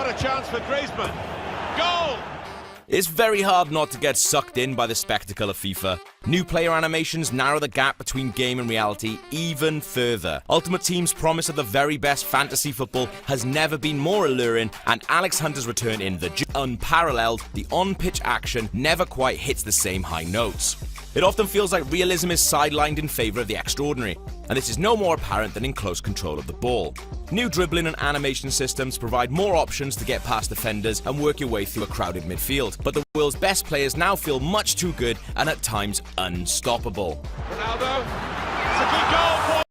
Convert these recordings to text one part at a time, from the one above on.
What a chance for Griezmann. Goal! It's very hard not to get sucked in by the spectacle of FIFA. New player animations narrow the gap between game and reality even further. Ultimate Team's promise of the very best fantasy football has never been more alluring, and Alex Hunter's return in unparalleled, the on-pitch action never quite hits the same high notes. It often feels like realism is sidelined in favour of the extraordinary, and this is no more apparent than in close control of the ball. New dribbling and animation systems provide more options to get past defenders and work your way through a crowded midfield, but the world's best players now feel much too good and at times unstoppable. Ronaldo, it's a good goal for them.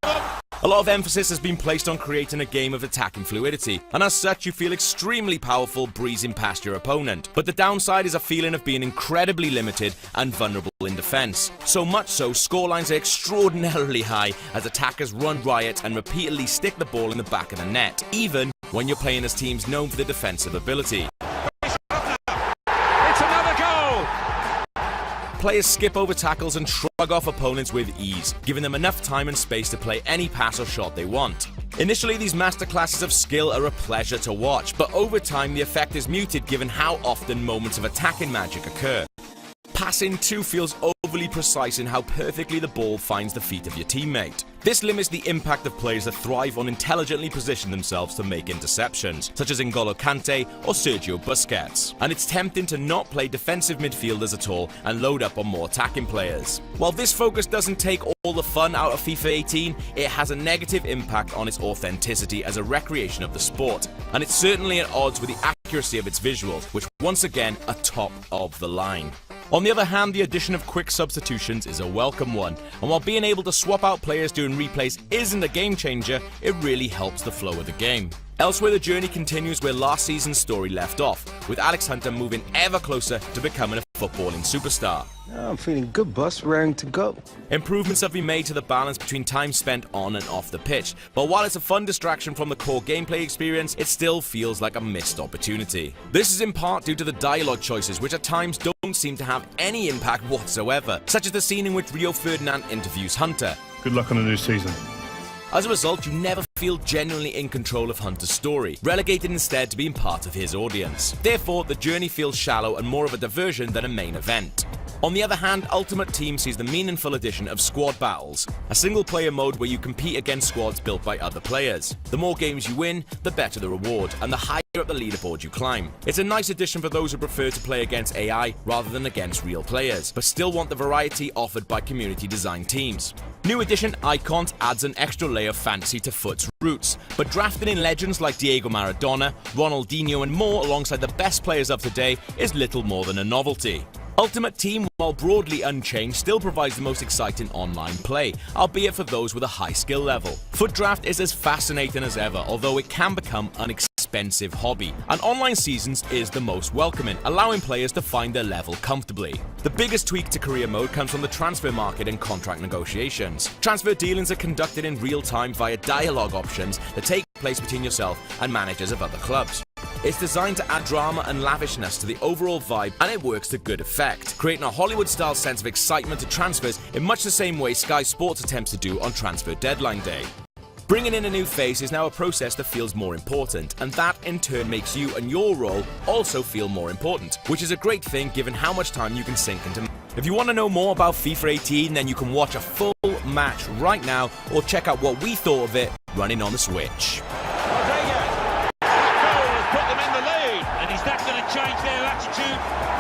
A lot of emphasis has been placed on creating a game of attacking fluidity, and as such you feel extremely powerful breezing past your opponent. But the downside is a feeling of being incredibly limited and vulnerable in defence. So much so, scorelines are extraordinarily high as attackers run riot and repeatedly stick the ball in the back of the net, even when you're playing as teams known for their defensive ability. It's another goal! Players skip over tackles and shrug off opponents with ease, giving them enough time and space to play any pass or shot they want. Initially, these masterclasses of skill are a pleasure to watch, but over time the effect is muted given how often moments of attacking magic occur. Passing too feels overly precise in how perfectly the ball finds the feet of your teammate. This limits the impact of players that thrive on intelligently positioning themselves to make interceptions, such as N'Golo Kante or Sergio Busquets. And it's tempting to not play defensive midfielders at all and load up on more attacking players. While this focus doesn't take all the fun out of FIFA 18, it has a negative impact on its authenticity as a recreation of the sport. And it's certainly at odds with the accuracy of its visuals, which once again are top of the line. On the other hand, the addition of quick substitutions is a welcome one, and while being able to swap out players during replays isn't a game changer, it really helps the flow of the game. Elsewhere, the journey continues where last season's story left off, with Alex Hunter moving ever closer to becoming a footballing superstar. I'm feeling good, boss. Raring to go. Improvements have been made to the balance between time spent on and off the pitch, but while it's a fun distraction from the core gameplay experience, it still feels like a missed opportunity. This is in part due to the dialogue choices, which at times don't seem to have any impact whatsoever, such as the scene in which Rio Ferdinand interviews Hunter. Good luck on the new season. As a result, you never feel genuinely in control of Hunter's story, relegated instead to being part of his audience. Therefore, the journey feels shallow and more of a diversion than a main event. On the other hand, Ultimate Team sees the meaningful addition of squad battles, a single-player mode where you compete against squads built by other players. The more games you win, the better the reward, and the higher up the leaderboard you climb. It's a nice addition for those who prefer to play against AI rather than against real players, but still want the variety offered by community-designed teams. New edition Icons adds an extra layer of fantasy to Foot's roots, but drafting in legends like Diego Maradona, Ronaldinho and more alongside the best players of today is little more than a novelty. Ultimate Team, while broadly unchanged, still provides the most exciting online play, albeit for those with a high skill level. Foot Draft is as fascinating as ever, although it can become an expensive hobby, and online seasons is the most welcoming, allowing players to find their level comfortably. The biggest tweak to career mode comes from the transfer market and contract negotiations. Transfer dealings are conducted in real time via dialogue options that take place between yourself and managers of other clubs. It's designed to add drama and lavishness to the overall vibe, and it works to good effect, creating a Hollywood-style sense of excitement to transfers in much the same way Sky Sports attempts to do on transfer deadline day. Bringing in a new face is now a process that feels more important, and that in turn makes you and your role also feel more important, which is a great thing given how much time you can sink into. If you want to know more about FIFA 18, then you can watch a full match right now, or check out what we thought of it running on the Switch. Put them in the lead, and is that going to change their attitude?